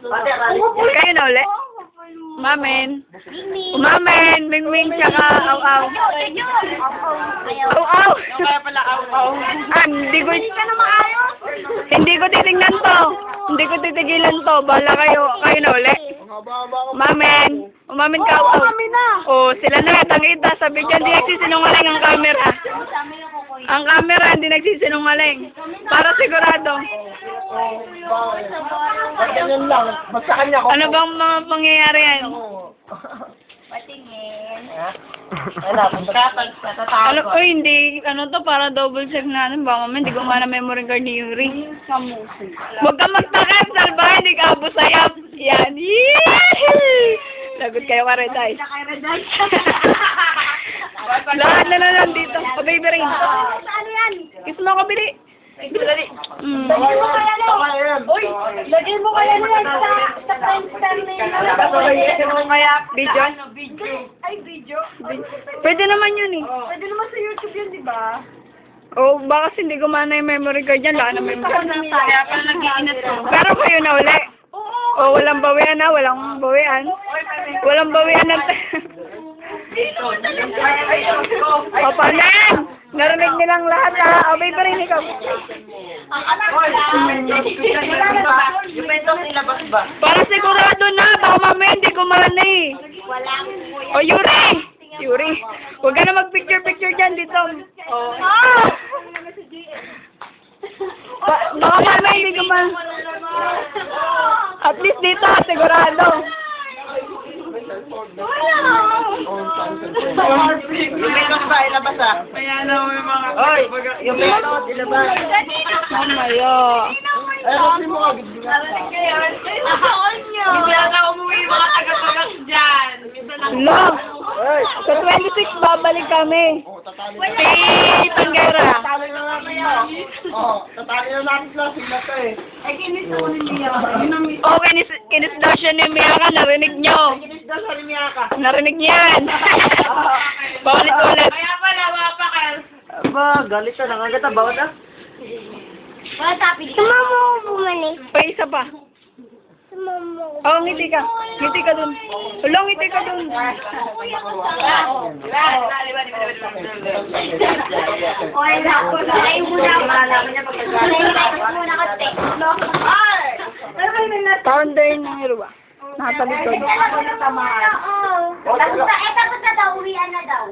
Kayo na uli? Umamin. Mingming, tsaka aw-aw. Aw-aw. Hindi ko titignan to. Hindi ko titigilan to. Bahala kayo. Kayo na uli. Umamin ka, aw-aw. Oh, sila na. Tangita. Sabi dyan, di nagsisinungaling ang camera. Ang camera, hindi nagsisinungaling. Para sigurado. Ganyan lang. Basta kanya ko. Ano bang mga pangyayari yan? Patingin. Ano ko hindi, ano to, para double check na ano, baka mamaya hindi ko na memory card ni Yuri. Huwag ka magtakip, Salva, hindi ka abusayap. Yan. Yee! Lagot kayo ka, Red Eyes. Lahat na lang dito. O, baby ring. Ano yan? Kiss mo ako, bili. Lagyan mo kaya yan sa Friendster na yun. Lagyan mo kaya video? Ay, video? Pwede naman yun eh. Pwede naman sa YouTube yun, di ba? O, baka hindi ko mana yung memory card yan. Wala na memory card. Kaya pala nag-iinat ko. Pero kayo na uli. O, walang bawian na. Walang bawian. Walang bawian na. O, paano yan? Narinig nilang lahat ha. O, baby rin ikaw. Ang anak ko Yung pentong nilabas ba? Para sigurado na. Baka mamaya hindi ko mana eh. walang O, Yuri. Huwag ka na mag-picture-picture dyan dito. O. Baka mamaya hindi ko man. At least dito, sigurado. Yung pentong ba ilabas ah? Kaya na may mga... Oy! Yung pentong ilabas. Mamaya. Ay, kasi mo ka. Hindi na umuwi mga taga-tagas dyan. No. Sa 26, babalik kami. Si Tanggera. Tatali na natin yun. Oo, tatali na natin sila. Sila to eh. Ay, kinis ko niya. Oh, kinis daw siya ni Miyaka. Narinig nyo. Kinis daw sa Rimiaka. Narinig niyo yan. Paulit-ulit. Kaya pala, mapakal. Aba, galit ka. Nangagat na bawat ah. Wala tapig. Sumama mo bumalik. Pa isa pa. Sumama mo. Oh, ngiti ka. Ngiti ka dun. Ulong, ngiti ka dun. Okay na. Nalayin mo na. Nalayin mo na kasi. Founder ng Irwa. Nakapalikod. Tapos na daw, uwian na daw.